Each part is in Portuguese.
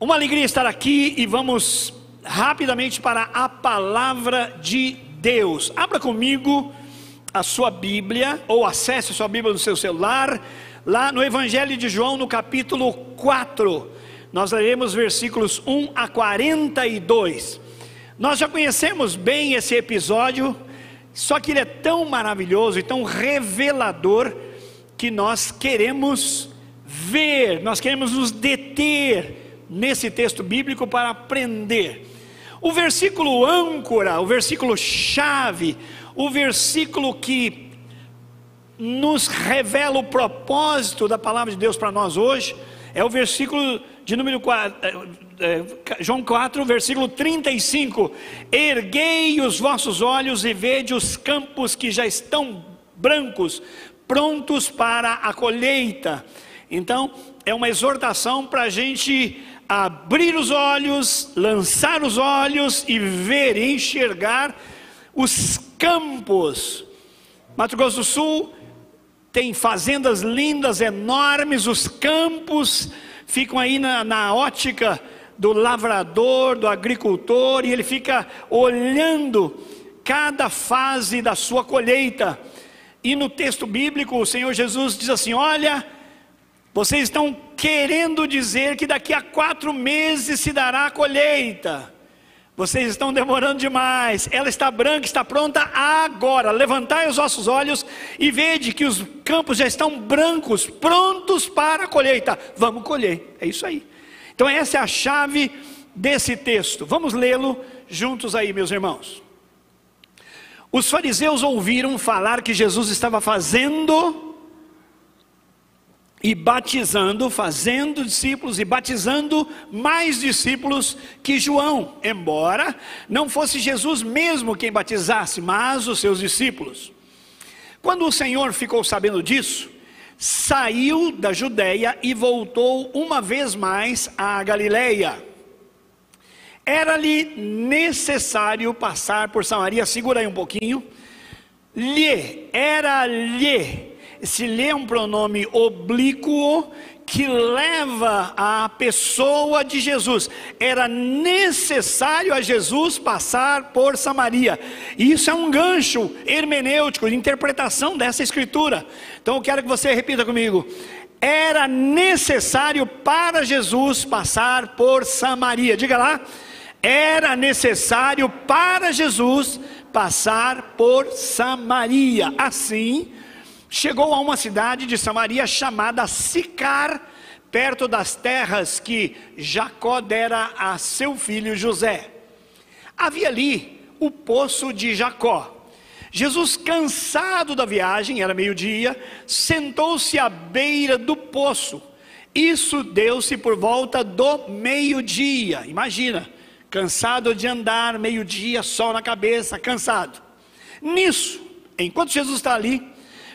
Uma alegria estar aqui e vamos rapidamente para a palavra de Deus. Abra comigo a sua Bíblia, ou acesse a sua Bíblia no seu celular, lá no Evangelho de João, no capítulo 4. Nós leremos versículos 1 a 42. Nós já conhecemos bem esse episódio, só que ele é tão maravilhoso e tão revelador que nós queremos ver, nós queremos nos deter nesse texto bíblico para aprender. O versículo âncora, o versículo chave, o versículo que nos revela o propósito da palavra de Deus para nós hoje, é o versículo de número 4, João 4, versículo 35. Erguei os vossos olhos e vede os campos que já estão brancos, prontos para a colheita. Então é uma exortação para a gente abrir os olhos, lançar os olhos e ver, enxergar os campos. Mato Grosso do Sul tem fazendas lindas, enormes, os campos ficam aí na ótica do lavrador, do agricultor, e ele fica olhando cada fase da sua colheita. E no texto bíblico o Senhor Jesus diz assim: olha, vocês estão querendo dizer que daqui a 4 meses se dará a colheita. Vocês estão demorando demais. Ela está branca, está pronta agora. Levantai os vossos olhos e vede que os campos já estão brancos, prontos para a colheita. Vamos colher, é isso aí. Então essa é a chave desse texto. Vamos lê-lo juntos aí, meus irmãos. Os fariseus ouviram falar que Jesus estava fazendo e batizando, fazendo discípulos e batizando mais discípulos que João, embora não fosse Jesus mesmo quem batizasse, mas os seus discípulos. Quando o Senhor ficou sabendo disso, saiu da Judeia e voltou uma vez mais à Galileia. Era-lhe necessário passar por Samaria. Segura aí um pouquinho. Era-lhe. Esse lhe é um pronome oblíquo que leva a pessoa de Jesus. Era necessário a Jesus passar por Samaria. E isso é um gancho hermenêutico, de interpretação dessa escritura. Então eu quero que você repita comigo. Era necessário para Jesus passar por Samaria. Diga lá. Era necessário para Jesus passar por Samaria. Assim, chegou a uma cidade de Samaria chamada Sicar, perto das terras que Jacó dera a seu filho José. Havia ali o poço de Jacó. Jesus, cansado da viagem, era meio-dia, sentou-se à beira do poço. Isso deu-se por volta do meio-dia. Imagina, cansado de andar, meio-dia, sol na cabeça, cansado. Nisso, enquanto Jesus está ali,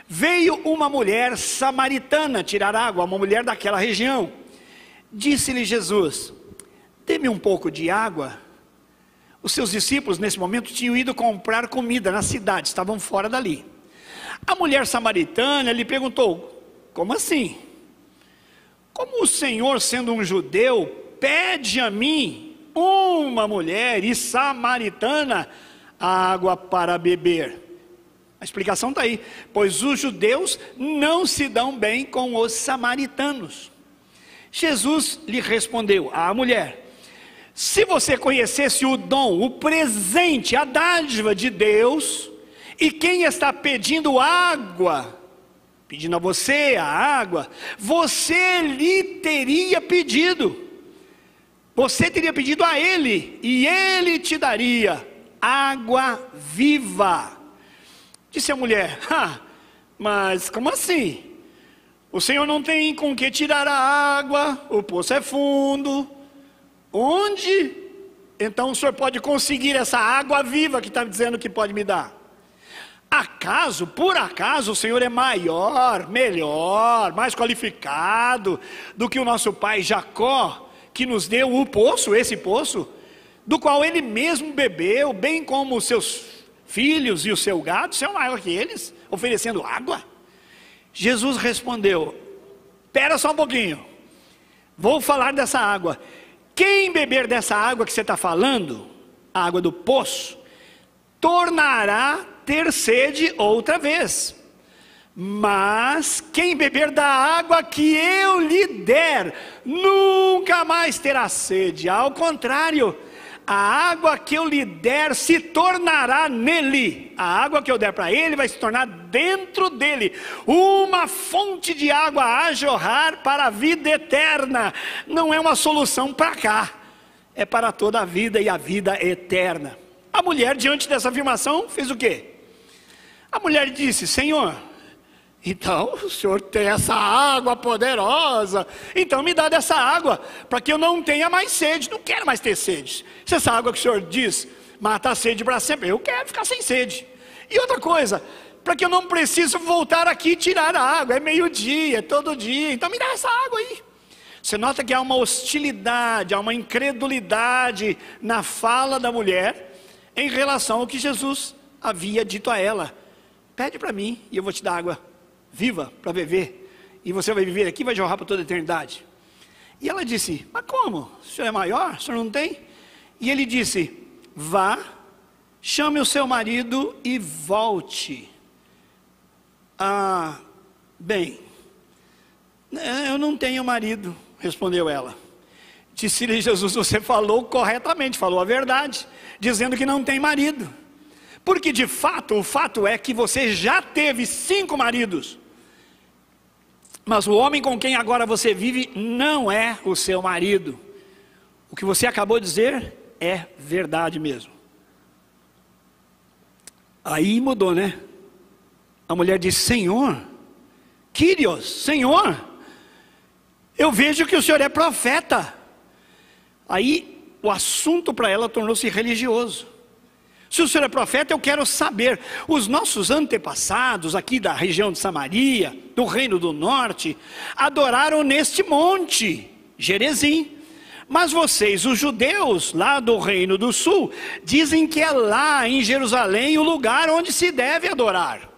veio uma mulher samaritana tirar água, uma mulher daquela região. Disse-lhe Jesus: dê-me um pouco de água. Os seus discípulos nesse momento tinham ido comprar comida na cidade, estavam fora dali. A mulher samaritana lhe perguntou: como assim? Como o Senhor, sendo um judeu, pede a mim, uma mulher e samaritana, água para beber? A explicação está aí. Pois os judeus não se dão bem com os samaritanos. Jesus lhe respondeu à mulher: se você conhecesse o dom, o presente, a dádiva de Deus, e quem está pedindo água, pedindo a você a água, você lhe teria pedido. Você teria pedido a ele, e ele te daria água viva. Disse a mulher: mas como assim? O Senhor não tem com que tirar a água, o poço é fundo. Onde então o Senhor pode conseguir essa água viva que está dizendo que pode me dar? Acaso, por acaso, o Senhor é maior, melhor, mais qualificado do que o nosso pai Jacó, que nos deu o poço, esse poço, do qual ele mesmo bebeu, bem como os seus filhos e o seu gado são maior que eles, oferecendo água? Jesus respondeu: espera só um pouquinho, vou falar dessa água. quem beber dessa água que você está falando, a água do poço, tornará ter sede outra vez. Mas quem beber da água que eu lhe der, nunca mais terá sede. Ao contrário, a água que eu lhe der se tornará nele. A água que eu der para ele vai se tornar dentro dele uma fonte de água a jorrar para a vida eterna. Não é uma solução para cá, é para toda a vida e a vida eterna. A mulher, diante dessa afirmação, fez o quê? A mulher disse: Senhor, então o Senhor tem essa água poderosa, então me dá dessa água, para que eu não tenha mais sede. Não quero mais ter sede. Se essa água que o Senhor diz mata a sede para sempre, eu quero ficar sem sede. E outra coisa, para que eu não preciso voltar aqui e tirar a água, é meio-dia, é todo dia, então me dá essa água aí. Você nota que há uma hostilidade, há uma incredulidade na fala da mulher em relação ao que Jesus havia dito a ela: pede para mim e eu vou te dar água viva para beber, e você vai viver aqui e vai jorrar para toda a eternidade. E ela disse: mas como? O senhor é maior? O senhor não tem? E ele disse: vá, chame o seu marido e volte. Bem, eu não tenho marido, respondeu ela. Disse-lhe Jesus: você falou corretamente, falou a verdade, dizendo que não tem marido. Porque de fato, o fato é que você já teve 5 maridos. Mas o homem com quem agora você vive não é o seu marido. O que você acabou de dizer é verdade mesmo. Aí mudou, né? A mulher disse: Senhor, Kyrios, Senhor, eu vejo que o Senhor é profeta. Aí o assunto para ela tornou-se religioso. Se o Senhor é profeta, eu quero saber. Os nossos antepassados aqui da região de Samaria, do Reino do Norte, adoraram neste monte, Gerizim. Mas vocês, os judeus lá do Reino do Sul, dizem que é lá em Jerusalém o lugar onde se deve adorar.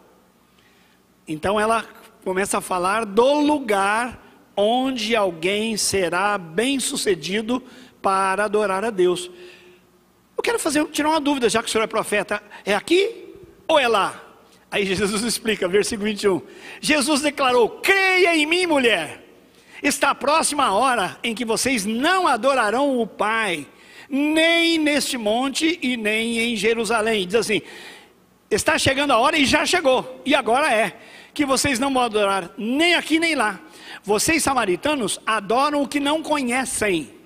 Então ela começa a falar do lugar onde alguém será bem-sucedido para adorar a Deus. Eu quero tirar uma dúvida, já que o senhor é profeta: é aqui ou é lá? Aí Jesus explica, versículo 21. Jesus declarou: creia em mim, mulher, está próxima a hora em que vocês não adorarão o Pai, nem neste monte e nem em Jerusalém. Diz assim: está chegando a hora, e já chegou, e agora é, que vocês não vão adorar nem aqui nem lá. Vocês samaritanos adoram o que não conhecem.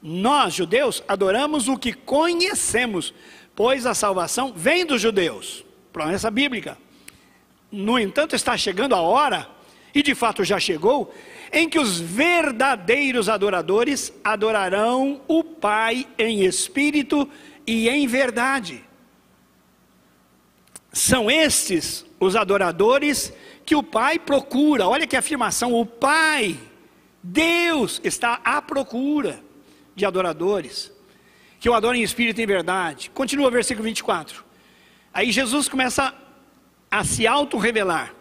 Nós, judeus, adoramos o que conhecemos, pois a salvação vem dos judeus. Promessa bíblica. No entanto, está chegando a hora, e de fato já chegou, em que os verdadeiros adoradores adorarão o Pai em espírito e em verdade. São estes os adoradores que o Pai procura. Olha que afirmação: o Pai, Deus, está à procura de adoradores que o adorem em espírito e em verdade. Continua o versículo 24. Aí Jesus começa a se auto-revelar: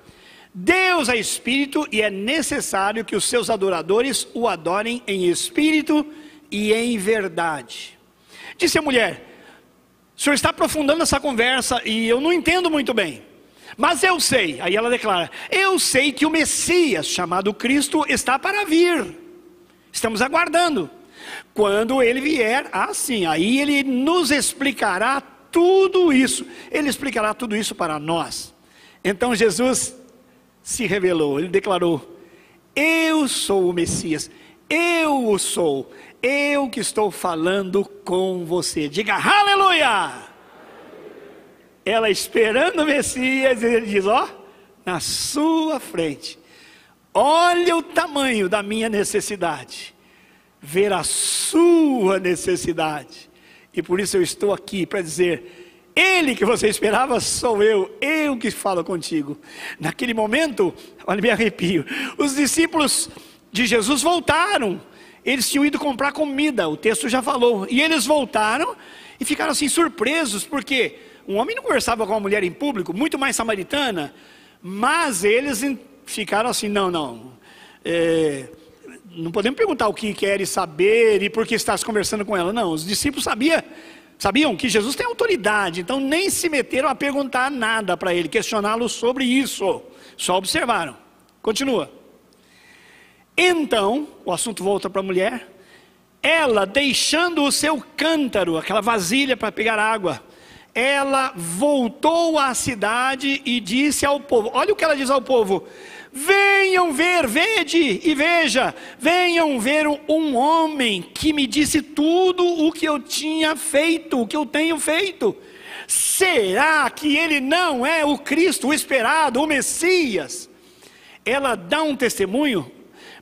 Deus é espírito e é necessário que os seus adoradores o adorem em espírito e em verdade. Disse a mulher: o senhor está aprofundando essa conversa e eu não entendo muito bem, mas eu sei. Aí ela declara: eu sei que o Messias, chamado Cristo, está para vir. Estamos aguardando. Quando ele vier, assim, aí ele nos explicará tudo isso. Ele explicará tudo isso para nós. Então Jesus se revelou, ele declarou: eu sou o Messias, eu o sou, eu que estou falando com você. Diga aleluia! Ela esperando o Messias, ele diz: ó, na sua frente, olha o tamanho da minha necessidade, ver a sua necessidade, e por isso eu estou aqui para dizer: ele que você esperava sou eu que falo contigo. Naquele momento, olha, me arrepio, os discípulos de Jesus voltaram. Eles tinham ido comprar comida, o texto já falou, e eles voltaram e ficaram assim surpresos, porque um homem não conversava com uma mulher em público, muito mais samaritana. Mas eles ficaram assim: não, não podemos perguntar o que queres saber e por que estás conversando com ela. Não, os discípulos sabiam que Jesus tem autoridade, então nem se meteram a perguntar nada para ele, questioná-lo sobre isso, só observaram. Continua. Então, o assunto volta para a mulher. Ela, deixando o seu cântaro, aquela vasilha para pegar água, ela voltou à cidade e disse ao povo, olha o que ela diz ao povo: venham ver, vede e veja, venham ver um homem que me disse tudo o que eu tinha feito, o que eu tenho feito. Será que ele não é o Cristo, o esperado, o Messias? Ela dá um testemunho,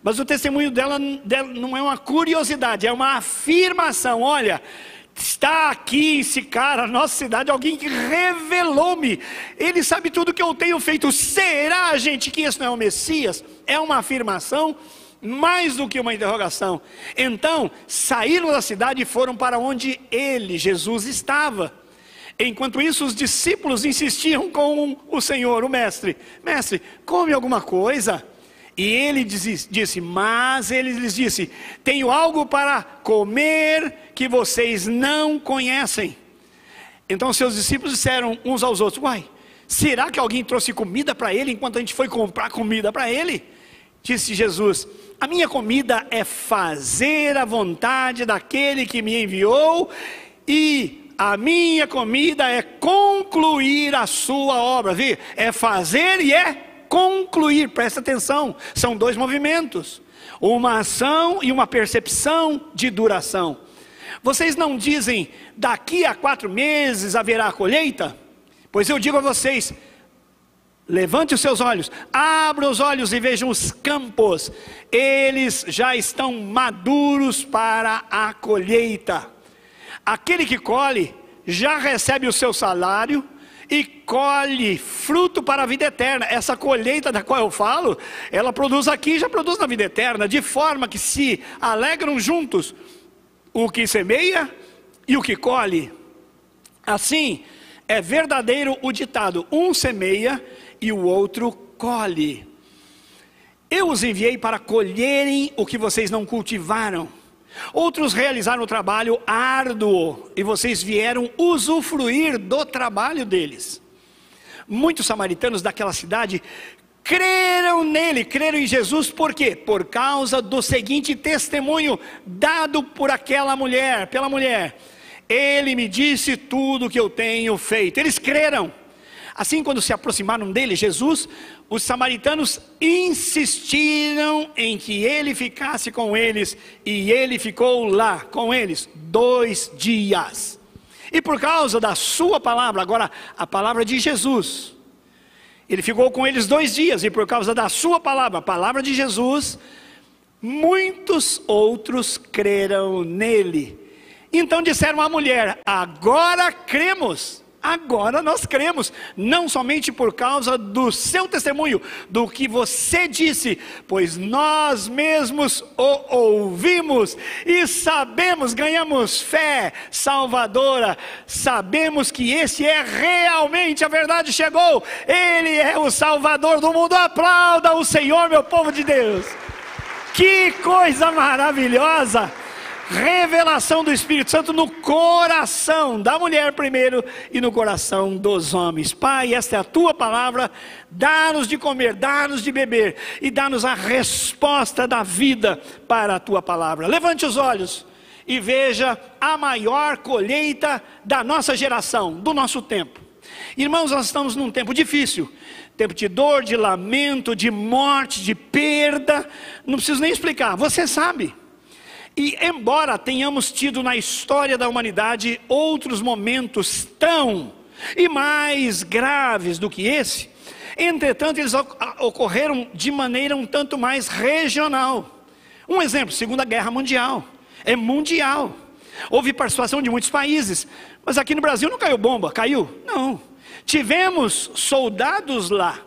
mas o testemunho dela não é uma curiosidade, é uma afirmação. Olha, está aqui esse cara na nossa cidade, alguém que revelou-me, ele sabe tudo que eu tenho feito. Será, gente, que esse não é o Messias? É uma afirmação mais do que uma interrogação. Então saíram da cidade e foram para onde ele, Jesus, estava. Enquanto isso, os discípulos insistiam com o Senhor, o mestre: mestre, come alguma coisa? E ele disse, mas ele lhes disse: tenho algo para comer que vocês não conhecem. Então seus discípulos disseram uns aos outros: uai, será que alguém trouxe comida para ele enquanto a gente foi comprar comida para ele? Disse Jesus: a minha comida é fazer a vontade daquele que me enviou, e a minha comida é concluir a sua obra. Vê? É fazer e é concluir, presta atenção, são dois movimentos, uma ação e uma percepção de duração. Vocês não dizem, daqui a 4 meses haverá a colheita? Pois eu digo a vocês, levante os seus olhos, abra os olhos e vejam os campos, eles já estão maduros para a colheita. Aquele que colhe já recebe o seu salário e colhe fruto para a vida eterna. Essa colheita da qual eu falo, ela produz aqui e já produz na vida eterna, de forma que se alegram juntos o que semeia e o que colhe. Assim, é verdadeiro o ditado: um semeia e o outro colhe. Eu os enviei para colherem o que vocês não cultivaram. Outros realizaram o trabalho árduo e vocês vieram usufruir do trabalho deles. Muitos samaritanos daquela cidade creram nele, creram em Jesus. Por quê? Por causa do seguinte testemunho dado por aquela mulher, pela mulher: ele me disse tudo o que eu tenho feito. Eles creram. Assim, quando se aproximaram dele, Jesus, os samaritanos insistiram em que ele ficasse com eles, e ele ficou lá com eles 2 dias. E por causa da sua palavra, agora a palavra de Jesus, ele ficou com eles 2 dias, e por causa da sua palavra, a palavra de Jesus, muitos outros creram nele. Então disseram à mulher: agora cremos. Agora nós cremos, não somente por causa do seu testemunho, do que você disse, pois nós mesmos o ouvimos e sabemos, ganhamos fé salvadora, sabemos que esse é realmente, a verdade chegou, ele é o Salvador do mundo. Aplauda o Senhor, meu povo de Deus. Que coisa maravilhosa! Revelação do Espírito Santo no coração da mulher primeiro e no coração dos homens. Pai, esta é a tua palavra, dá-nos de comer, dá-nos de beber e dá-nos a resposta da vida para a tua palavra. Levante os olhos e veja a maior colheita da nossa geração, do nosso tempo. Irmãos, nós estamos num tempo difícil, tempo de dor, de lamento, de morte, de perda, não preciso nem explicar, você sabe. E embora tenhamos tido na história da humanidade outros momentos tão e mais graves do que esse, entretanto eles ocorreram de maneira um tanto mais regional. Um exemplo: Segunda Guerra Mundial, é mundial, houve participação de muitos países, mas aqui no Brasil não caiu bomba, caiu? Não, tivemos soldados lá,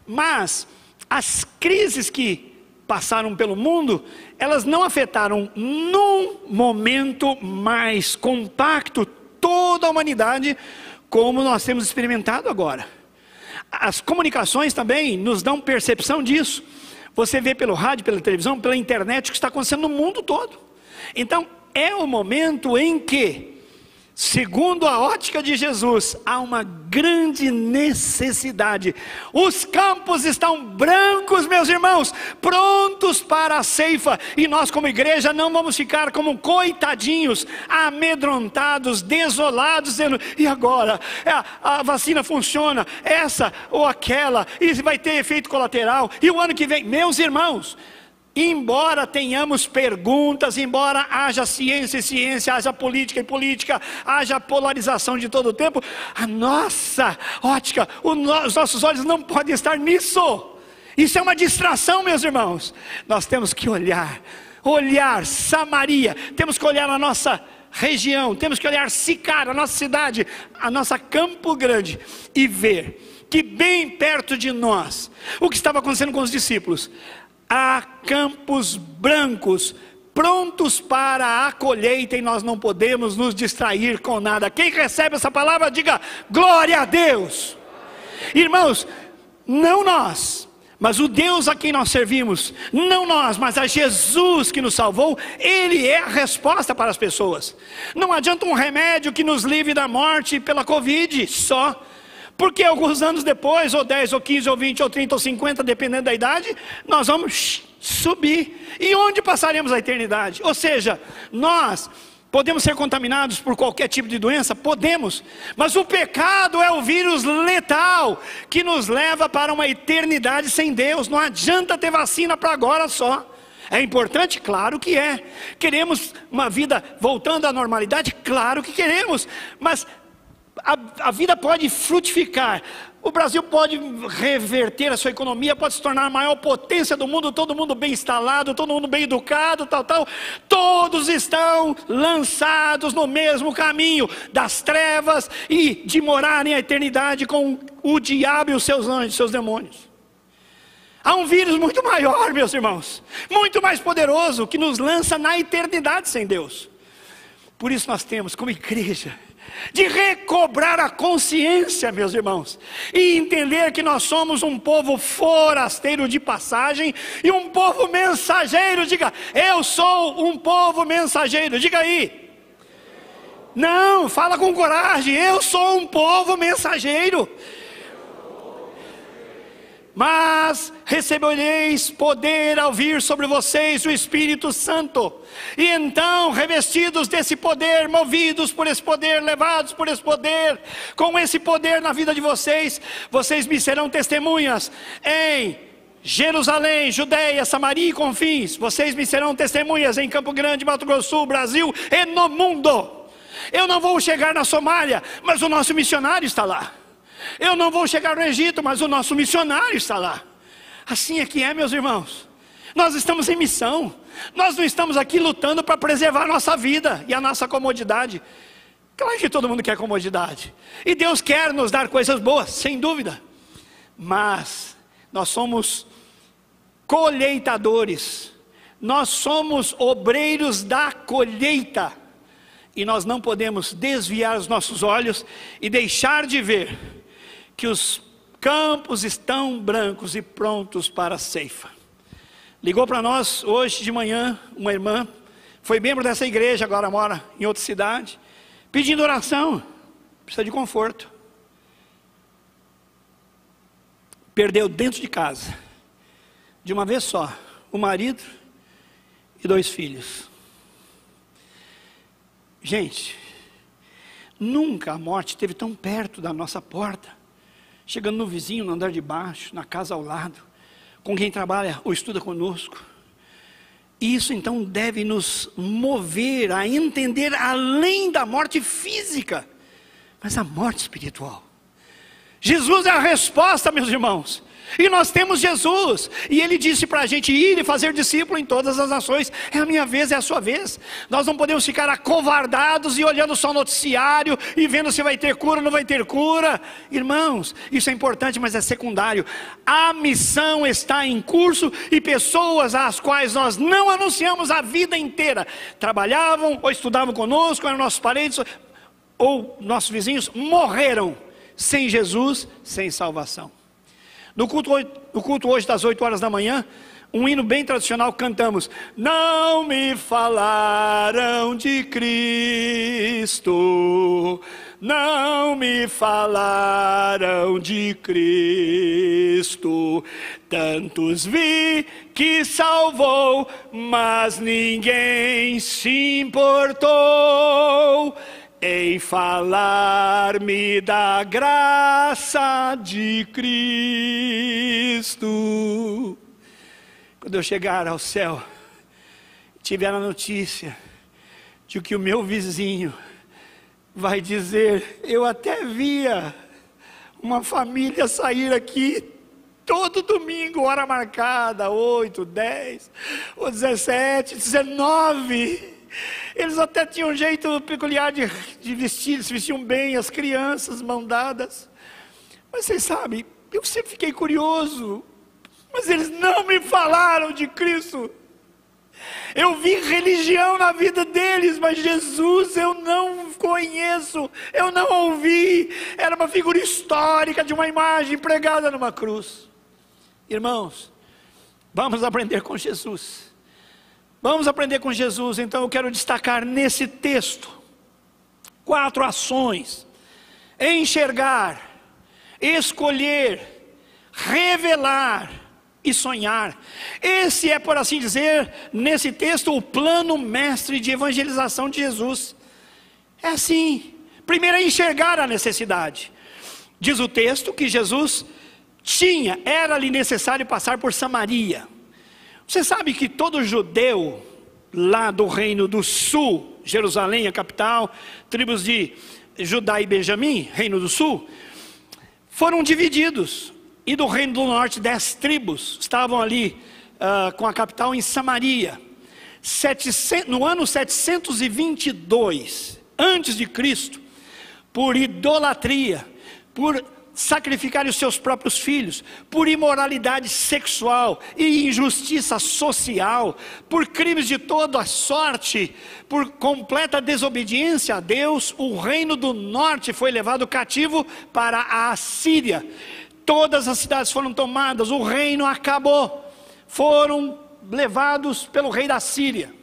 mas as crises que passaram pelo mundo, elas não afetaram num momento mais compacto toda a humanidade como nós temos experimentado agora. As comunicações também nos dão percepção disso. Você vê pelo rádio, pela televisão, pela internet o que está acontecendo no mundo todo. Então é o momento em que, segundo a ótica de Jesus, há uma grande necessidade. Os campos estão brancos, meus irmãos, prontos para a ceifa. E nós como igreja não vamos ficar como coitadinhos, amedrontados, desolados, dizendo: e agora? A vacina funciona, essa ou aquela, e vai ter efeito colateral, e o ano que vem? Meus irmãos, embora tenhamos perguntas, embora haja ciência e ciência, haja política e política, haja polarização de todo o tempo, a nossa ótica, os nossos olhos não podem estar nisso. Isso é uma distração, meus irmãos. Nós temos que olhar Samaria, temos que olhar a nossa região, temos que olhar Sicar, a nossa cidade, a nossa Campo Grande, e ver que bem perto de nós, o que estava acontecendo com os discípulos, há campos brancos, prontos para a colheita, e nós não podemos nos distrair com nada. Quem recebe essa palavra, diga glória a Deus. Irmãos, não nós, mas o Deus a quem nós servimos, não nós, mas a Jesus que nos salvou, Ele é a resposta para as pessoas. Não adianta um remédio que nos livre da morte pela Covid só, porque alguns anos depois, ou 10, ou 15, ou 20, ou 30, ou 50, dependendo da idade, nós vamos subir. E onde passaremos a eternidade? Ou seja, nós podemos ser contaminados por qualquer tipo de doença? Podemos. Mas o pecado é o vírus letal, que nos leva para uma eternidade sem Deus. Não adianta ter vacina para agora só. É importante? Claro que é. Queremos uma vida voltando à normalidade? Claro que queremos. Mas a vida pode frutificar, o Brasil pode reverter a sua economia, pode se tornar a maior potência do mundo, todo mundo bem instalado, todo mundo bem educado, todos estão lançados no mesmo caminho das trevas e de morarem a eternidade com o diabo e os seus anjos, seus demônios. Há um vírus muito maior, meus irmãos, muito mais poderoso, que nos lança na eternidade sem Deus. Por isso nós temos como igreja de recobrar a consciência, meus irmãos, e entender que nós somos um povo forasteiro de passagem e um povo mensageiro. Diga: eu sou um povo mensageiro. Diga aí. Não, fala com coragem. Eu sou um povo mensageiro. Mas recebereis poder ao vir sobre vocês o Espírito Santo, e então, revestidos desse poder, movidos por esse poder, levados por esse poder, com esse poder na vida de vocês, vocês me serão testemunhas em Jerusalém, Judeia, Samaria e confins. Vocês me serão testemunhas em Campo Grande, Mato Grosso do Sul, Brasil e no mundo. Eu não vou chegar na Somália, mas o nosso missionário está lá. Eu não vou chegar no Egito, mas o nosso missionário está lá. Assim é que é, meus irmãos. Nós estamos em missão. Nós não estamos aqui lutando para preservar a nossa vida e a nossa comodidade. Claro que todo mundo quer comodidade, e Deus quer nos dar coisas boas, sem dúvida. Mas nós somos colheitadores. Nós somos obreiros da colheita. E nós não podemos desviar os nossos olhos e deixar de ver que os campos estão brancos e prontos para a ceifa. Ligou para nós hoje de manhã uma irmã, foi membro dessa igreja, agora mora em outra cidade, pedindo oração, precisa de conforto. Perdeu dentro de casa, de uma vez só, o marido e 2 filhos. Gente, nunca a morte esteve tão perto da nossa porta, chegando no vizinho, no andar de baixo, na casa ao lado, com quem trabalha ou estuda conosco. E isso então deve nos mover a entender além da morte física, mas a morte espiritual. Jesus é a resposta, meus irmãos. E nós temos Jesus, e Ele disse para a gente ir e fazer discípulo em todas as nações. É a minha vez, é a sua vez. Nós não podemos ficar acovardados e olhando só o noticiário e vendo se vai ter cura ou não vai ter cura. Irmãos, isso é importante, mas é secundário. A missão está em curso, e pessoas às quais nós não anunciamos a vida inteira, trabalhavam ou estudavam conosco, eram nossos parentes ou nossos vizinhos, morreram sem Jesus, sem salvação. No culto hoje das 8 horas da manhã, um hino bem tradicional, cantamos: não me falaram de Cristo, não me falaram de Cristo. Tantos vi que salvou, mas ninguém se importou em falar-me da graça de Cristo. Quando eu chegar ao céu, tiver a notícia de que o meu vizinho vai dizer: eu até via uma família sair aqui todo domingo, hora marcada, 8, 10, ou 17, 19. Eles até tinham um jeito peculiar de vestir, se vestiam bem, as crianças, mão dadas. Mas vocês sabem, eu sempre fiquei curioso. Mas eles não me falaram de Cristo. Eu vi religião na vida deles, mas Jesus eu não conheço, eu não ouvi. Era uma figura histórica de uma imagem pregada numa cruz. Irmãos, vamos aprender com Jesus. Vamos aprender com Jesus. Então eu quero destacar nesse texto 4 ações: enxergar, escolher, revelar e sonhar. Esse é, por assim dizer, nesse texto, o plano mestre de evangelização de Jesus. É assim. Primeiro é enxergar a necessidade. Diz o texto que Jesus era-lhe necessário passar por Samaria. Você sabe que todo judeu lá do reino do sul, Jerusalém, a capital, tribos de Judá e Benjamim, reino do sul, foram divididos. E do reino do norte, 10 tribos estavam ali com a capital em Samaria. No ano 722 antes de Cristo, por idolatria, por sacrificarem os seus próprios filhos, por imoralidade sexual e injustiça social, por crimes de toda sorte, por completa desobediência a Deus, o reino do norte foi levado cativo para a Assíria. Todas as cidades foram tomadas, o reino acabou, foram levados pelo rei da Síria.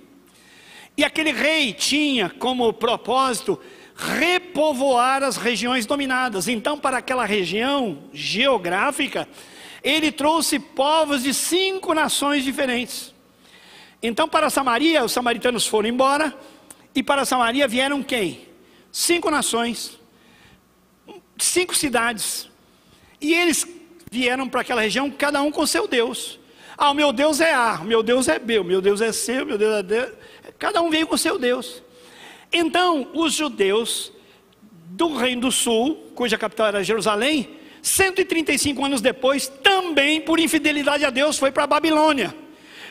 E aquele rei tinha como propósito repovoar as regiões dominadas. Então, para aquela região geográfica, ele trouxe povos de 5 nações diferentes. Então, para Samaria, os samaritanos foram embora, e para Samaria vieram quem? 5 nações, 5 cidades. E eles vieram para aquela região, cada um com seu Deus. O meu Deus é A, o meu Deus é B, o meu Deus é C, o meu Deus é D. Cada um veio com seu Deus. Então, os judeus do Reino do Sul, cuja capital era Jerusalém, 135 anos depois, também por infidelidade a Deus, foi para a Babilônia.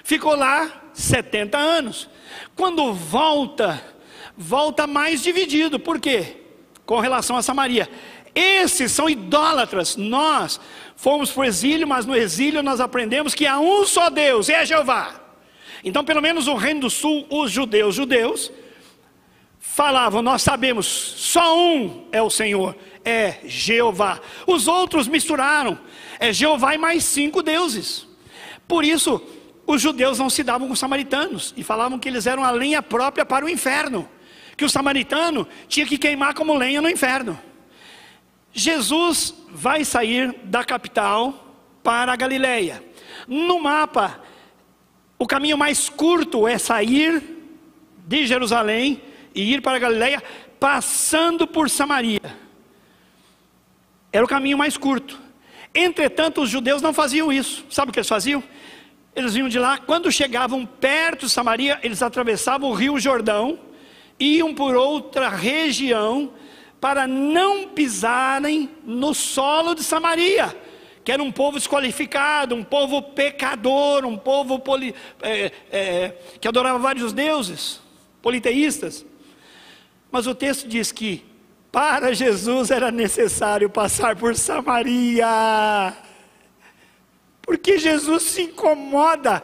Ficou lá 70 anos. Quando volta mais dividido. Por quê? Com relação a Samaria. Esses são idólatras. Nós fomos para o exílio, mas no exílio nós aprendemos que há um só Deus, é Jeová. Então, pelo menos o Reino do Sul, os judeus, falavam: nós sabemos, só um é o Senhor, é Jeová. Os outros misturaram, é Jeová e mais 5 deuses. Por isso, os judeus não se davam com os samaritanos, e falavam que eles eram a lenha própria para o inferno, que o samaritano tinha que queimar como lenha no inferno. Jesus vai sair da capital para a Galileia. No mapa, o caminho mais curto é sair de Jerusalém e ir para a Galileia, passando por Samaria. Era o caminho mais curto. Entretanto, os judeus não faziam isso. Sabe o que eles faziam? Eles vinham de lá, quando chegavam perto de Samaria, eles atravessavam o rio Jordão, iam por outra região, para não pisarem no solo de Samaria, que era um povo desqualificado, um povo pecador, um povo que adorava vários deuses, politeístas. Mas o texto diz que para Jesus era necessário passar por Samaria, porque Jesus se incomoda.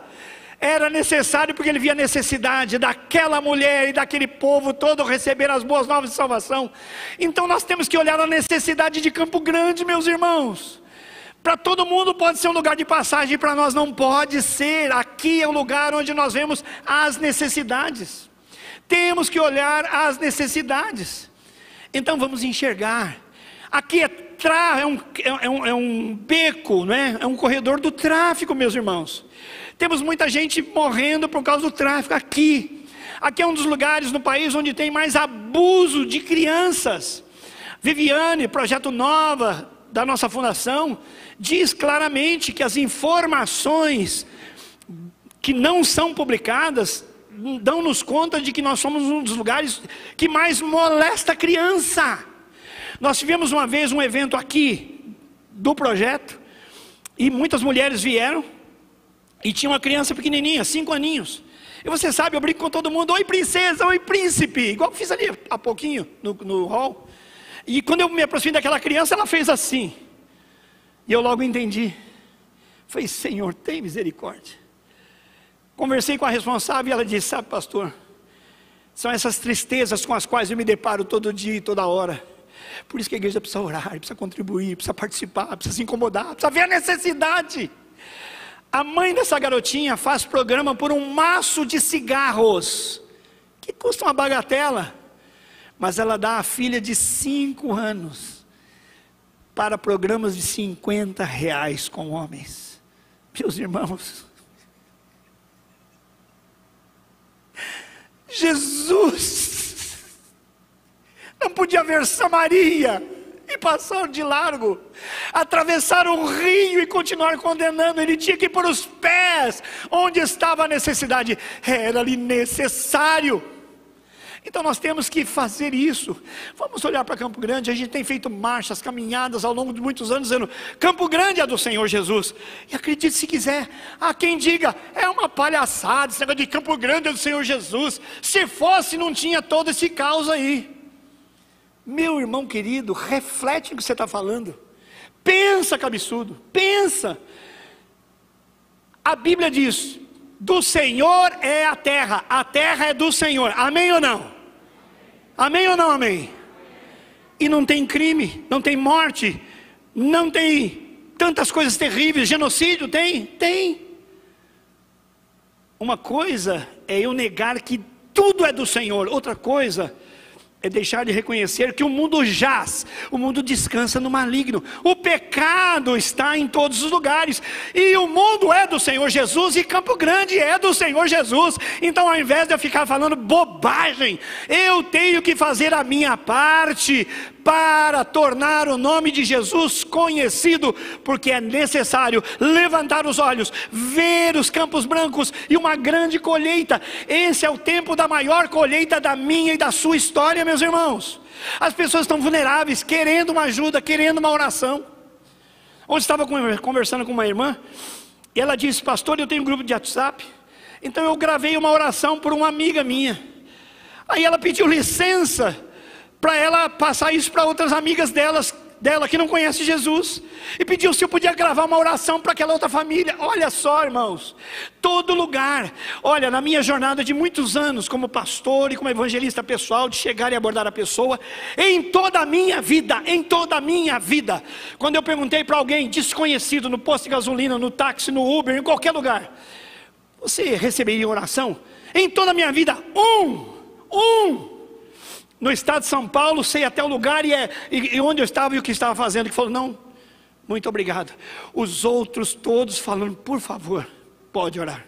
Era necessário porque ele via a necessidade daquela mulher e daquele povo todo receber as boas novas de salvação. Então nós temos que olhar a necessidade de Campo Grande, meus irmãos. Para todo mundo pode ser um lugar de passagem, para nós não pode ser. Aqui é o lugar onde nós vemos as necessidades. Temos que olhar as necessidades. Então vamos enxergar. Aqui é um beco, não é? É um corredor do tráfico, meus irmãos. Temos muita gente morrendo por causa do tráfico aqui. Aqui é um dos lugares no país onde tem mais abuso de crianças. Viviane, Projeto Nova, da nossa fundação, diz claramente que as informações que não são publicadas dão-nos conta de que nós somos um dos lugares que mais molesta a criança. Nós tivemos uma vez um evento aqui do projeto, e muitas mulheres vieram, e tinha uma criança pequenininha, 5 aninhos. E você sabe, eu brinco com todo mundo: oi princesa, oi príncipe, igual eu fiz ali há pouquinho no hall. E quando eu me aproximei daquela criança, ela fez assim, e eu logo entendi. Falei: Senhor, tem misericórdia. Conversei com a responsável e ela disse: sabe, pastor, são essas tristezas com as quais eu me deparo todo dia e toda hora. Por isso que a igreja precisa orar, precisa contribuir, precisa participar, precisa se incomodar, precisa ver a necessidade. A mãe dessa garotinha faz programa por um maço de cigarros, que custa uma bagatela, mas ela dá a filha de 5 anos para programas de R$50 com homens. Meus irmãos, Jesus não podia ver Samaria e passar de largo, atravessar o rio e continuar condenando. Ele tinha que ir por os pés onde estava a necessidade. Era-lhe necessário. Então nós temos que fazer isso. Vamos olhar para Campo Grande. A gente tem feito marchas, caminhadas ao longo de muitos anos, dizendo: Campo Grande é do Senhor Jesus. E acredite se quiser, há quem diga: é uma palhaçada esse negócio de Campo Grande é do Senhor Jesus. Se fosse, não tinha todo esse caos aí. Meu irmão querido, reflete no que você está falando. Pensa, cabeçudo, pensa. A Bíblia diz: do Senhor é a terra é do Senhor. Amém ou não? Amém ou não amém? E não tem crime, não tem morte, não tem tantas coisas terríveis. Genocídio tem? Tem. Uma coisa é eu negar que tudo é do Senhor. Outra coisa é deixar de reconhecer que o mundo jaz, o mundo descansa no maligno. O pecado está em todos os lugares, e o mundo é do Senhor Jesus, e Campo Grande é do Senhor Jesus. Então, ao invés de eu ficar falando bobagem, eu tenho que fazer a minha parte para tornar o nome de Jesus conhecido, porque é necessário levantar os olhos, ver os campos brancos e uma grande colheita. Esse é o tempo da maior colheita da minha e da sua história, meus irmãos. As pessoas estão vulneráveis, querendo uma ajuda, querendo uma oração. Hoje estava conversando com uma irmã, e ela disse: pastor, eu tenho um grupo de WhatsApp, então eu gravei uma oração por uma amiga minha. Aí ela pediu licença para ela passar isso para outras amigas dela que não conhecem Jesus, e pediu se eu podia gravar uma oração para aquela outra família. Olha só, irmãos, todo lugar. Olha, na minha jornada de muitos anos como pastor e como evangelista pessoal, de chegar e abordar a pessoa, em toda a minha vida, quando eu perguntei para alguém desconhecido, no posto de gasolina, no táxi, no Uber, em qualquer lugar: você receberia oração? Em toda a minha vida, no estado de São Paulo, sei até o lugar e onde eu estava e o que estava fazendo, que falou: não, muito obrigado. Os outros todos falando: por favor, pode orar.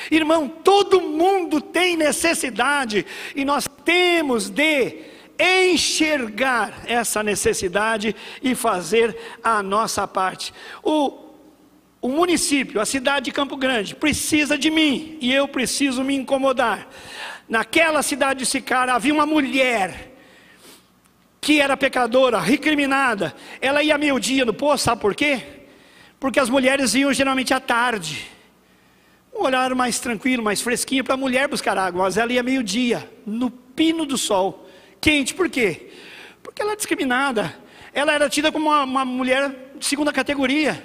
Irmão, todo mundo tem necessidade, e nós temos de enxergar essa necessidade e fazer a nossa parte. O município, a cidade de Campo Grande precisa de mim, e eu preciso me incomodar. Naquela cidade de Sicara havia uma mulher que era pecadora, recriminada. Ela ia meio-dia no poço, sabe por quê? Porque as mulheres iam geralmente à tarde, um horário mais tranquilo, mais fresquinho para a mulher buscar água. Mas ela ia meio-dia, no pino do sol, quente. Por quê? Porque ela é discriminada. Ela era tida como uma mulher de segunda categoria.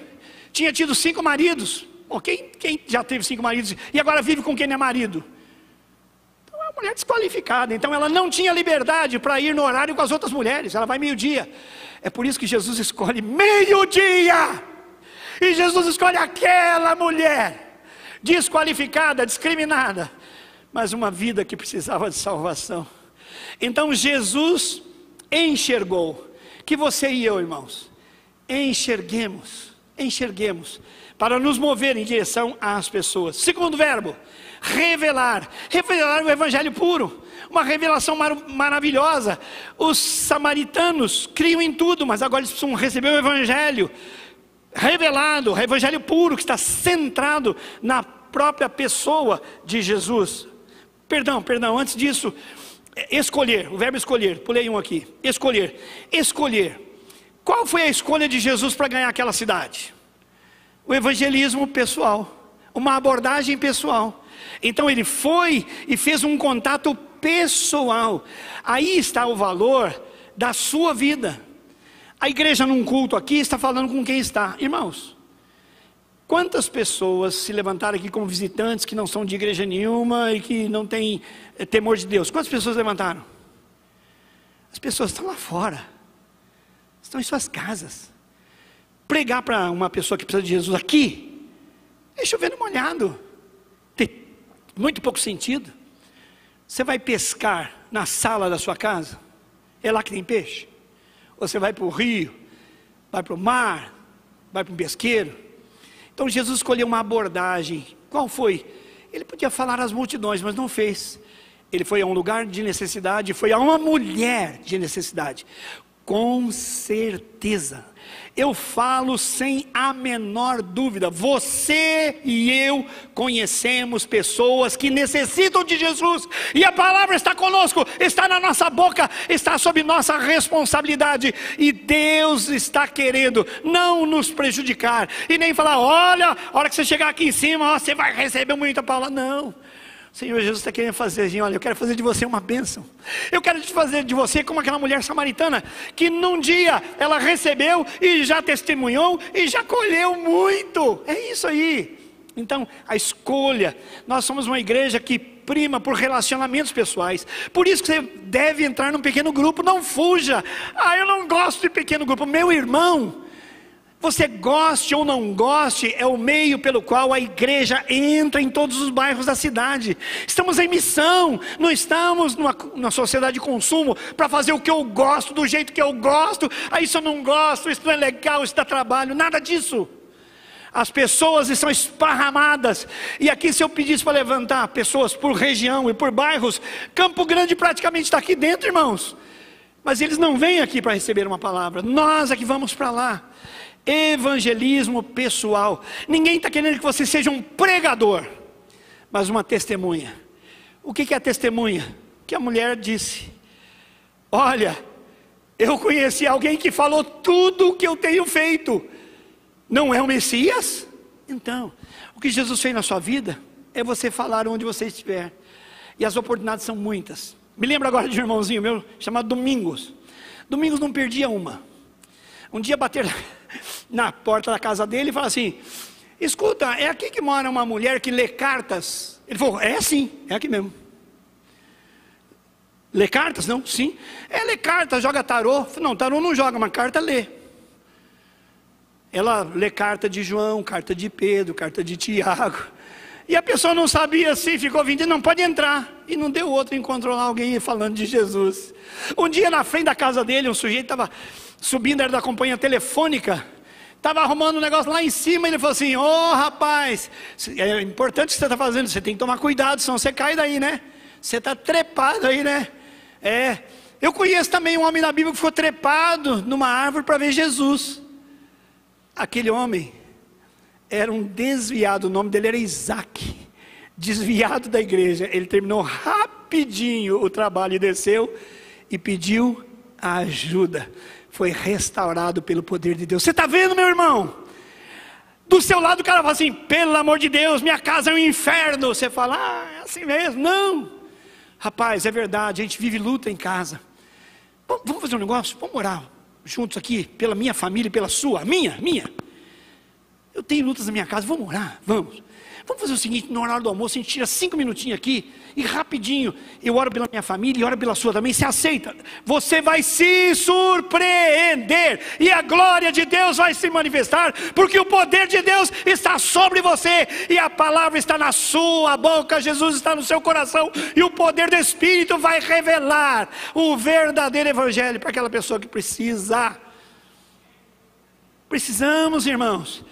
Tinha tido 5 maridos. Bom, quem já teve 5 maridos e agora vive com quem não é marido? Mulher desqualificada. Então ela não tinha liberdade para ir no horário com as outras mulheres. Ela vai meio-dia. É por isso que Jesus escolhe meio-dia. E Jesus escolhe aquela mulher, desqualificada, discriminada, mas uma vida que precisava de salvação. Então Jesus enxergou, que você e eu, irmãos, enxerguemos, para nos mover em direção às pessoas. Segundo verbo, revelar o evangelho puro, uma revelação maravilhosa. Os samaritanos criam em tudo, mas agora eles precisam receber o evangelho revelado, o evangelho puro, que está centrado na própria pessoa de Jesus. Perdão, antes disso, escolher, o verbo escolher, pulei um aqui, escolher. Qual foi a escolha de Jesus para ganhar aquela cidade? O evangelismo pessoal, uma abordagem pessoal. Então ele foi e fez um contato pessoal. Aí está o valor da sua vida. A igreja num culto aqui está falando com quem está. Irmãos, quantas pessoas se levantaram aqui como visitantes que não são de igreja nenhuma e que não têm temor de Deus? Quantas pessoas levantaram? As pessoas estão lá fora, estão em suas casas. Pregar para uma pessoa que precisa de Jesus aqui é chovendo molhado, tem muito pouco sentido. Você vai pescar na sala da sua casa? É lá que tem peixe? Ou você vai para o rio, vai para o mar, vai para um pesqueiro? Então Jesus escolheu uma abordagem. Qual foi? Ele podia falar às multidões, mas não fez. Ele foi a um lugar de necessidade, foi a uma mulher de necessidade. Com certeza, eu falo sem a menor dúvida, você e eu conhecemos pessoas que necessitam de Jesus, e a palavra está conosco, está na nossa boca, está sob nossa responsabilidade, e Deus está querendo não nos prejudicar, e nem falar, olha, a hora que você chegar aqui em cima, você vai receber muita palavra. Não, o Senhor Jesus está querendo fazer assim, olha, eu quero fazer de você uma bênção. Eu quero fazer de você como aquela mulher samaritana, que num dia ela recebeu e já testemunhou e já colheu muito. É isso aí. Então, a escolha, nós somos uma igreja que prima por relacionamentos pessoais. Por isso que você deve entrar num pequeno grupo, não fuja. Eu não gosto de pequeno grupo. Meu irmão, você goste ou não goste, é o meio pelo qual a igreja entra em todos os bairros da cidade. Estamos em missão, não estamos numa sociedade de consumo para fazer o que eu gosto, do jeito que eu gosto. Isso eu não gosto, isso não é legal, isso dá trabalho, nada disso. As pessoas estão esparramadas, e aqui se eu pedisse para levantar pessoas por região e por bairros, Campo Grande praticamente está aqui dentro, irmãos. Mas eles não vêm aqui para receber uma palavra, nós é que vamos para lá. Evangelismo pessoal. Ninguém está querendo que você seja um pregador, mas uma testemunha. O que é a testemunha? Que a mulher disse, olha, eu conheci alguém que falou tudo o que eu tenho feito. Não é o Messias? Então, o que Jesus fez na sua vida é você falar onde você estiver, e as oportunidades são muitas. Me lembro agora de um irmãozinho meu chamado Domingos. Domingos não perdia uma. Um dia bateram na porta da casa dele e falaram assim, escuta, é aqui que mora uma mulher que lê cartas? Ele falou, é sim, é aqui mesmo. Lê cartas? Não, sim. Lê cartas, joga tarô. Não, tarô não joga, mas carta lê. Ela lê carta de João, carta de Pedro, carta de Tiago. E a pessoa não sabia assim, ficou vindo, não pode entrar. E não deu outro, encontrou lá alguém falando de Jesus. Um dia na frente da casa dele, um sujeito estava subindo, era da companhia telefônica, estava arrumando um negócio lá em cima, e ele falou assim, rapaz, é importante o que você está fazendo, você tem que tomar cuidado, senão você cai daí, né? Você está trepado aí, né? Eu conheço também um homem na Bíblia que ficou trepado numa árvore para ver Jesus. Aquele homem era um desviado, o nome dele era Isaac, desviado da igreja. Ele terminou rapidinho o trabalho e desceu e pediu ajuda. Foi restaurado pelo poder de Deus. Você está vendo, meu irmão? Do seu lado o cara fala assim, pelo amor de Deus, minha casa é um inferno. Você fala, é assim mesmo. Não, rapaz, é verdade, a gente vive luta em casa. Vamos fazer um negócio? Vamos orar juntos aqui, pela minha família e pela sua, minha. Eu tenho lutas na minha casa, vamos orar, vamos. Vamos fazer o seguinte, no horário do almoço, a gente tira 5 minutinhos aqui, e rapidinho, eu oro pela minha família e oro pela sua também. Você aceita? Você vai se surpreender, e a glória de Deus vai se manifestar, porque o poder de Deus está sobre você, e a palavra está na sua boca, Jesus está no seu coração, e o poder do Espírito vai revelar o verdadeiro evangelho para aquela pessoa que precisa. Precisamos, irmãos,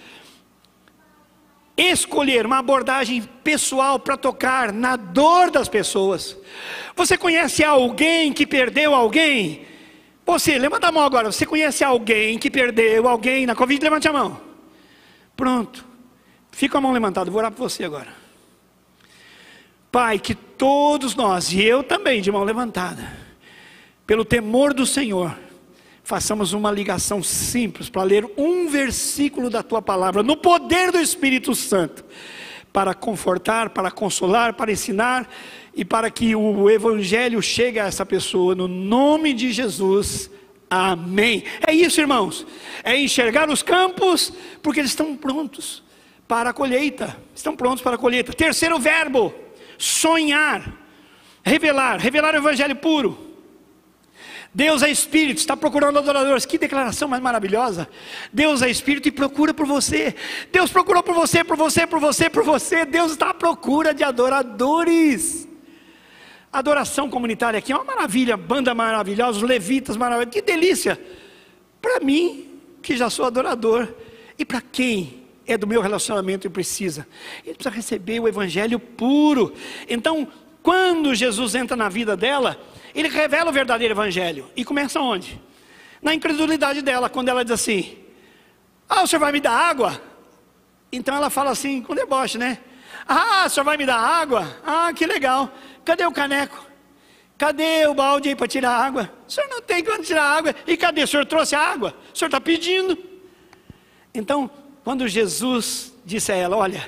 escolher uma abordagem pessoal para tocar na dor das pessoas. Você conhece alguém que perdeu alguém? Você, levanta a mão agora. Você conhece alguém que perdeu alguém na Covid? Levante a mão. Pronto, fica a mão levantada, vou orar por você agora. Pai, que todos nós, e eu também de mão levantada, pelo temor do Senhor, façamos uma ligação simples para ler um versículo da Tua palavra, no poder do Espírito Santo, para confortar, para consolar, para ensinar, e para que o Evangelho chegue a essa pessoa, no nome de Jesus, amém. É isso, irmãos, é enxergar os campos, porque eles estão prontos para a colheita, estão prontos para a colheita. Terceiro verbo, sonhar, revelar o Evangelho puro. Deus é Espírito, está procurando adoradores. Que declaração mais maravilhosa. Deus é Espírito e procura por você. Deus procurou por você, por você, por você, por você. Deus está à procura de adoradores. Adoração comunitária aqui é uma maravilha. Banda maravilhosa, os levitas maravilhosos. Que delícia. Para mim, que já sou adorador. E para quem é do meu relacionamento e precisa? Ele precisa receber o Evangelho puro. Então, quando Jesus entra na vida dela, Ele revela o verdadeiro Evangelho. E começa onde? Na incredulidade dela, quando ela diz assim: o senhor vai me dar água? Então ela fala assim, com deboche, né? O senhor vai me dar água? Que legal. Cadê o caneco? Cadê o balde aí para tirar água? O senhor não tem quando tirar água. E cadê? O senhor trouxe a água? O senhor está pedindo. Então, quando Jesus disse a ela: olha,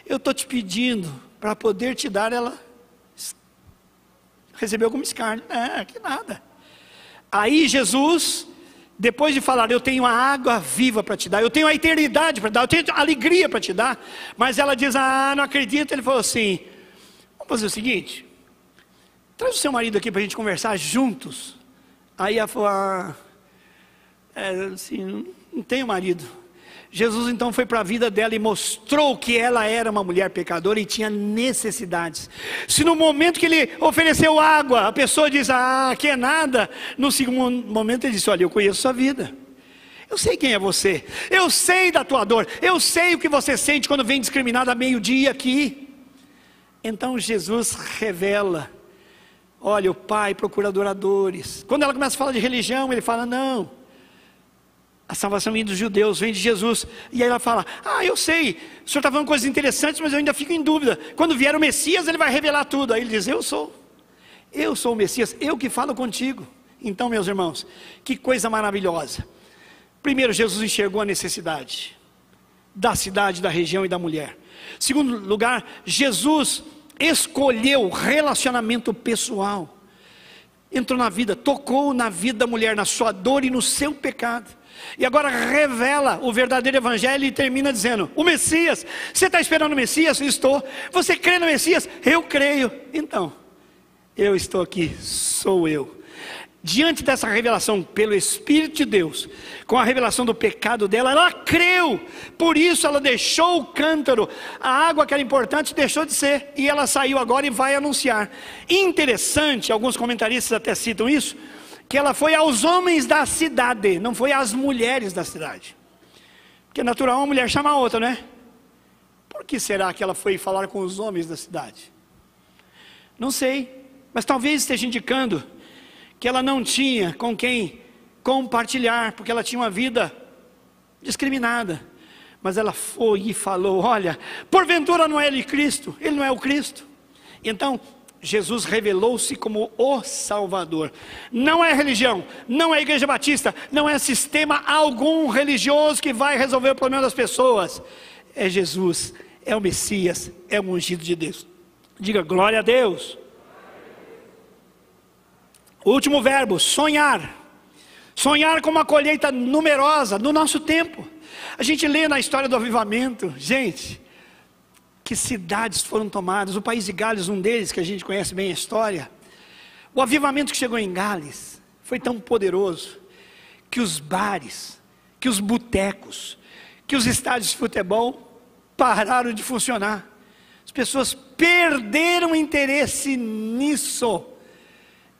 eu estou te pedindo para poder te dar, ela recebeu como escárnio. Que nada. Aí Jesus, depois de falar: eu tenho a água viva para te dar, eu tenho a eternidade para te dar, eu tenho a alegria para te dar, mas ela diz: não acredito. Ele falou assim: vamos fazer o seguinte, traz o seu marido aqui para a gente conversar juntos. Aí ela falou: assim, não tenho marido. Jesus então foi para a vida dela e mostrou que ela era uma mulher pecadora e tinha necessidades. Se no momento que ele ofereceu água, a pessoa diz: que é nada, no segundo momento ele disse: olha, eu conheço sua vida, eu sei quem é você, eu sei da tua dor, eu sei o que você sente quando vem discriminado a meio-dia aqui. Então Jesus revela: olha, o Pai procura adoradores. Quando ela começa a falar de religião, ele fala: não, a salvação vem dos judeus, vem de Jesus. E aí ela fala: eu sei, o senhor está falando coisas interessantes, mas eu ainda fico em dúvida. Quando vier o Messias, ele vai revelar tudo. Aí ele diz: eu sou o Messias, eu que falo contigo. Então, meus irmãos, que coisa maravilhosa. Primeiro, Jesus enxergou a necessidade da cidade, da região e da mulher. Segundo lugar, Jesus escolheu relacionamento pessoal. Entrou na vida, tocou na vida da mulher, na sua dor e no seu pecado. E agora revela o verdadeiro Evangelho e termina dizendo: o Messias, você está esperando o Messias? Estou. Você crê no Messias? Eu creio. Então, eu estou aqui, sou eu. Diante dessa revelação pelo Espírito de Deus, com a revelação do pecado dela, ela creu. Por isso ela deixou o cântaro. A água que era importante deixou de ser, e ela saiu agora e vai anunciar. Interessante, alguns comentaristas até citam isso, que ela foi aos homens da cidade, não foi às mulheres da cidade. Porque é natural uma mulher chamar a outra, né? Por que será que ela foi falar com os homens da cidade? Não sei, mas talvez esteja indicando que ela não tinha com quem compartilhar, porque ela tinha uma vida discriminada. Mas ela foi e falou: olha, porventura não é ele Cristo? Ele não é o Cristo? Então Jesus revelou-se como o Salvador. Não é religião, não é Igreja Batista, não é sistema algum religioso que vai resolver o problema das pessoas. É Jesus, é o Messias, é o ungido de Deus. Diga glória a Deus. O último verbo, sonhar. Sonhar com uma colheita numerosa no nosso tempo. A gente lê na história do avivamento, gente, que cidades foram tomadas. O país de Gales, um deles, que a gente conhece bem a história. O avivamento que chegou em Gales foi tão poderoso que os bares, que os botecos, que os estádios de futebol pararam de funcionar. As pessoas perderam interesse nisso.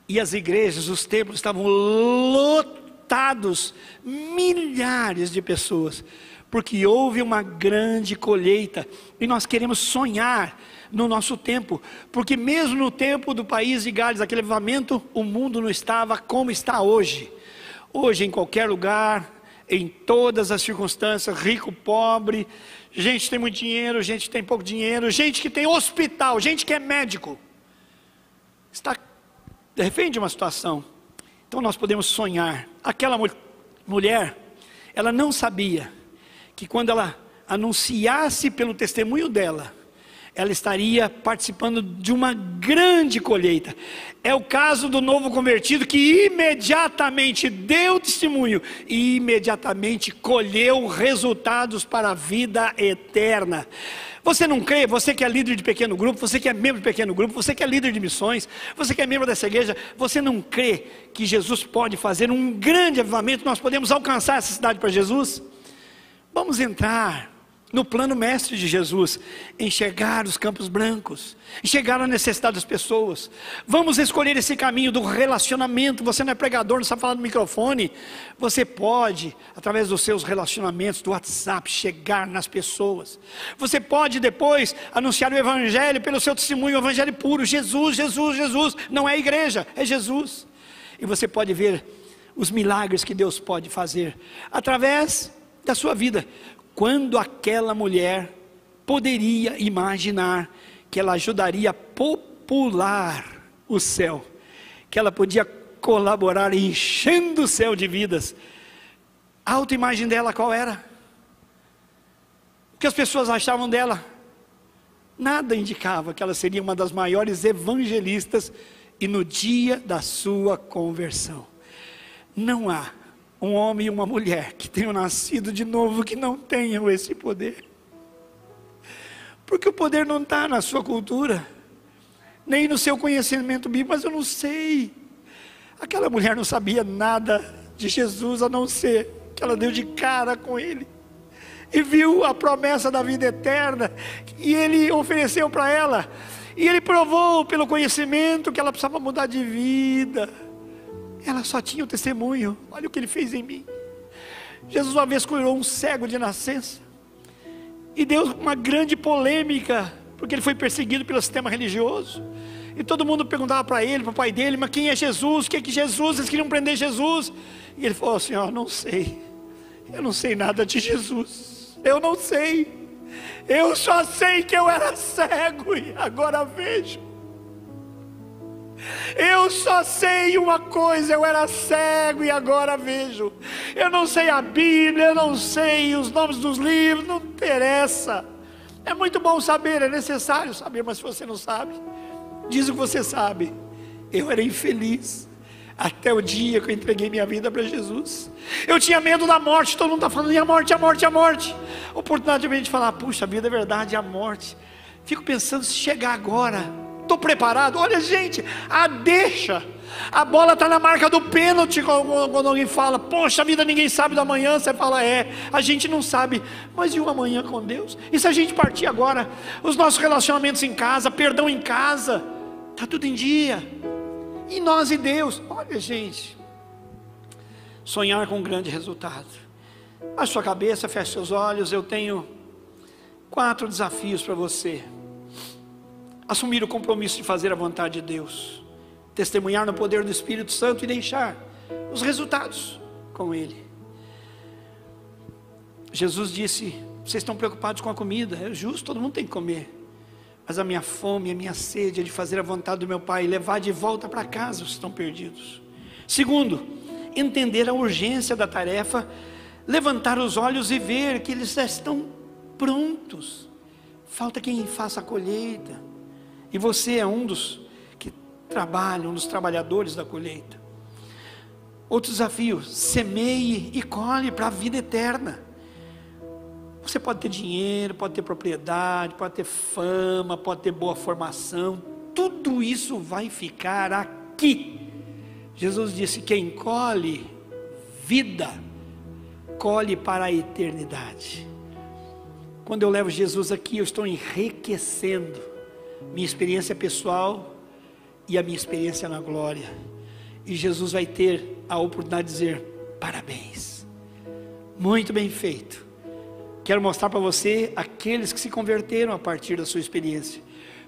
E as igrejas, os templos estavam lotados, milhares de pessoas, porque houve uma grande colheita. E nós queremos sonhar no nosso tempo, porque mesmo no tempo do país de Gales, aquele avivamento, o mundo não estava como está hoje. Hoje, em qualquer lugar, em todas as circunstâncias, rico, pobre, gente que tem muito dinheiro, gente que tem pouco dinheiro, gente que tem hospital, gente que é médico, está refém de uma situação. Então nós podemos sonhar. Aquela mulher, ela não sabia que quando ela anunciasse pelo testemunho dela, ela estaria participando de uma grande colheita. É o caso do novo convertido, que imediatamente deu testemunho e imediatamente colheu resultados para a vida eterna. Você não crê? Você que é líder de pequeno grupo, você que é membro de pequeno grupo, você que é líder de missões, você que é membro dessa igreja, você não crê que Jesus pode fazer um grande avivamento? Nós podemos alcançar essa cidade para Jesus? Vamos entrar no plano mestre de Jesus, enxergar os campos brancos, enxergar a necessidade das pessoas. Vamos escolher esse caminho do relacionamento. Você não é pregador, não sabe falar no microfone. Você pode, através dos seus relacionamentos, do WhatsApp, chegar nas pessoas. Você pode depois anunciar o evangelho pelo seu testemunho, o evangelho puro. Jesus, Jesus, Jesus. Não é igreja, é Jesus. E você pode ver os milagres que Deus pode fazer através da sua vida. Quando aquela mulher poderia imaginar que ela ajudaria a popular o céu, que ela podia colaborar enchendo o céu de vidas, a autoimagem dela qual era? O que as pessoas achavam dela? Nada indicava que ela seria uma das maiores evangelistas, e no dia da sua conversão, não há um homem e uma mulher que tenham nascido de novo que não tenham esse poder, porque o poder não está na sua cultura, nem no seu conhecimento bíblico. Mas eu não sei, aquela mulher não sabia nada de Jesus, a não ser que ela deu de cara com ele, e viu a promessa da vida eterna, e ele ofereceu para ela, e ele provou pelo conhecimento que ela precisava mudar de vida. Ela só tinha o testemunho. Olha o que ele fez em mim. Jesus uma vez curou um cego de nascença, e deu uma grande polêmica, porque ele foi perseguido pelo sistema religioso, e todo mundo perguntava para ele, para o pai dele: mas quem é Jesus? O que é que Jesus? Eles queriam prender Jesus. E ele falou assim: ó, não sei, eu não sei nada de Jesus, eu não sei, eu só sei que eu era cego e agora vejo. Eu só sei uma coisa: eu era cego e agora vejo. Eu não sei a Bíblia, eu não sei os nomes dos livros, não interessa. É muito bom saber, é necessário saber, mas se você não sabe, diz o que você sabe. Eu era infeliz até o dia que eu entreguei minha vida para Jesus. Eu tinha medo da morte. Todo mundo está falando: e a morte, a morte, a morte. Oportunidade de a gente falar: puxa vida, é verdade, a morte. Fico pensando, se chegar agora, estou preparado? Olha, gente, deixa. A bola está na marca do pênalti. Quando alguém fala: poxa vida, ninguém sabe do amanhã, você fala: a gente não sabe. Mas e o amanhã com Deus? E se a gente partir agora? Os nossos relacionamentos em casa, perdão em casa, está tudo em dia. E nós e Deus? Olha, gente, sonhar com um grande resultado. Baixe sua cabeça, feche seus olhos. Eu tenho 4 desafios para você. Assumir o compromisso de fazer a vontade de Deus, testemunhar no poder do Espírito Santo e deixar os resultados com Ele. Jesus disse: vocês estão preocupados com a comida, é justo, todo mundo tem que comer, mas a minha fome, a minha sede é de fazer a vontade do meu Pai e levar de volta para casa os que estão perdidos. Segundo, entender a urgência da tarefa, levantar os olhos e ver que eles já estão prontos, falta quem faça a colheita. E você é um dos que trabalha, um dos trabalhadores da colheita. Outro desafio: semeie e colhe para a vida eterna. Você pode ter dinheiro, pode ter propriedade, pode ter fama, pode ter boa formação, tudo isso vai ficar aqui. Jesus disse: quem colhe vida, colhe para a eternidade. Quando eu levo Jesus aqui, eu estou enriquecendo minha experiência pessoal e a minha experiência na glória. E Jesus vai ter a oportunidade de dizer: parabéns, muito bem feito. Quero mostrar para você aqueles que se converteram a partir da sua experiência,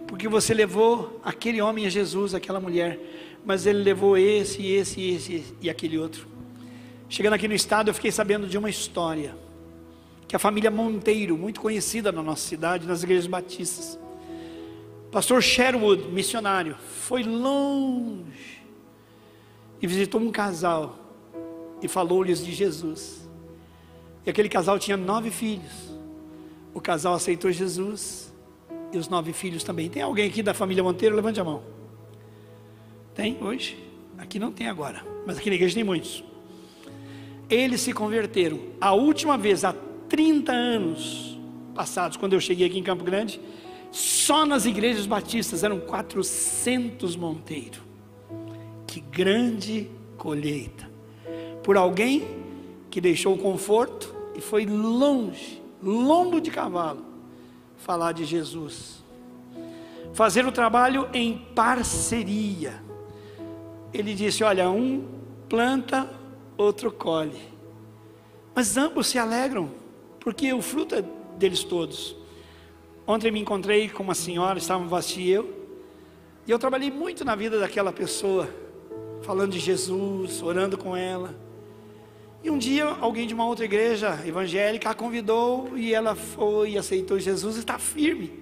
porque você levou aquele homem a Jesus, aquela mulher, mas ele levou esse e aquele outro. Chegando aqui no estado, eu fiquei sabendo de uma história, que a família Monteiro, muito conhecida na nossa cidade, nas igrejas batistas, pastor Sherwood, missionário, foi longe e visitou um casal e falou-lhes de Jesus. E aquele casal tinha 9 filhos. O casal aceitou Jesus e os 9 filhos também. Tem alguém aqui da família Monteiro? Levante a mão. Tem hoje? Aqui não tem agora, mas aqui na igreja tem muitos. Eles se converteram. A última vez, há 30 anos passados, quando eu cheguei aqui em Campo Grande, só nas igrejas batistas eram 400 Monteiro. Que grande colheita, por alguém que deixou o conforto e foi longe, lombo de cavalo, falar de Jesus, fazer o trabalho em parceria. Ele disse: olha, um planta, outro colhe, mas ambos se alegram, porque o fruto é deles todos. Ontem me encontrei com uma senhora, estávamos Vasti e eu trabalhei muito na vida daquela pessoa, falando de Jesus, orando com ela. E um dia alguém de uma outra igreja evangélica a convidou, e ela foi e aceitou Jesus e está firme.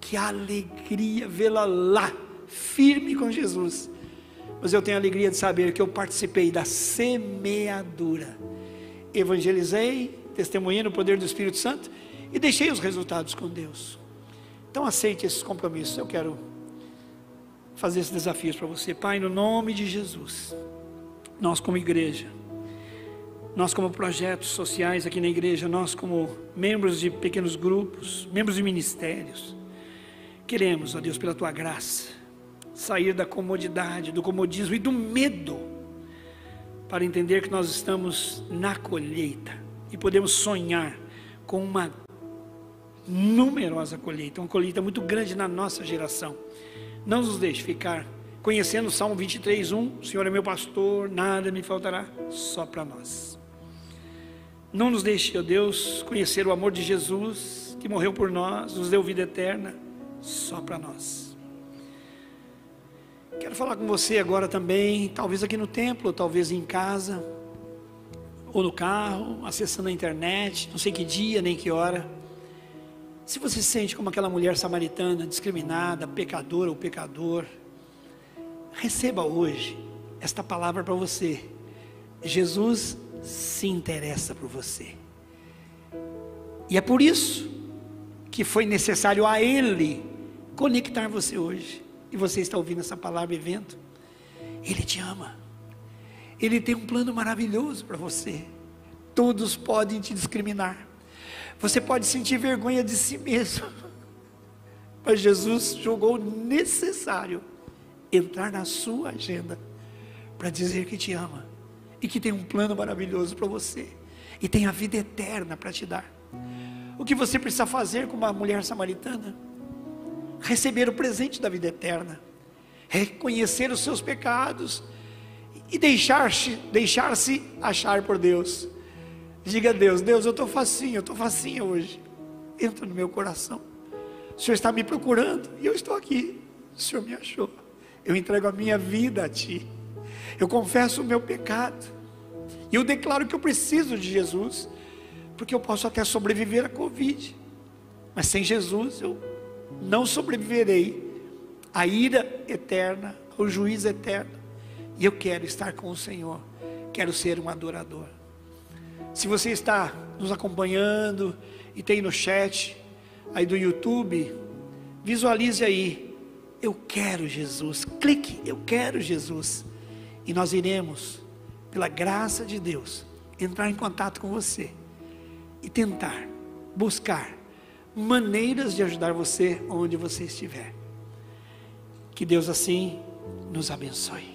Que alegria vê-la lá, firme com Jesus. Mas eu tenho a alegria de saber que eu participei da semeadura, evangelizei, testemunhei no poder do Espírito Santo e deixei os resultados com Deus. Então aceite esses compromissos. Eu quero fazer esses desafios para você. Pai, no nome de Jesus, nós como igreja, nós como projetos sociais aqui na igreja, nós como membros de pequenos grupos, membros de ministérios, queremos, ó Deus, pela Tua graça, sair da comodidade, do comodismo e do medo, para entender que nós estamos na colheita e podemos sonhar com uma numerosa colheita, uma colheita muito grande na nossa geração. Não nos deixe ficar conhecendo o Salmo 23:1, o Senhor é meu pastor, nada me faltará, só para nós. Não nos deixe, ó Deus, conhecer o amor de Jesus, que morreu por nós, nos deu vida eterna, só para nós. Quero falar com você agora também, talvez aqui no templo, talvez em casa, ou no carro, acessando a internet, não sei que dia, nem que hora. Se você se sente como aquela mulher samaritana, discriminada, pecadora ou pecador, receba hoje esta palavra para você. Jesus se interessa por você, e é por isso que foi necessário a Ele conectar você hoje, e você está ouvindo essa palavra e vendo. Ele te ama, Ele tem um plano maravilhoso para você. Todos podem te discriminar, você pode sentir vergonha de si mesmo, mas Jesus julgou necessário entrar na sua agenda para dizer que te ama e que tem um plano maravilhoso para você e tem a vida eterna para te dar. O que você precisa fazer como a mulher samaritana? Receber o presente da vida eterna, reconhecer os seus pecados e deixar-se achar por Deus. Diga a Deus: Deus, eu estou facinha hoje, entra no meu coração. O Senhor está me procurando e eu estou aqui, o Senhor me achou. Eu entrego a minha vida a Ti, eu confesso o meu pecado, e eu declaro que eu preciso de Jesus, porque eu posso até sobreviver à Covid, mas sem Jesus eu não sobreviverei à ira eterna, ao juízo eterno. E eu quero estar com o Senhor, quero ser um adorador. Se você está nos acompanhando e tem no chat aí do YouTube, visualize aí: eu quero Jesus. Clique, eu quero Jesus, e nós iremos, pela graça de Deus, entrar em contato com você e tentar buscar maneiras de ajudar você onde você estiver. Que Deus assim nos abençoe.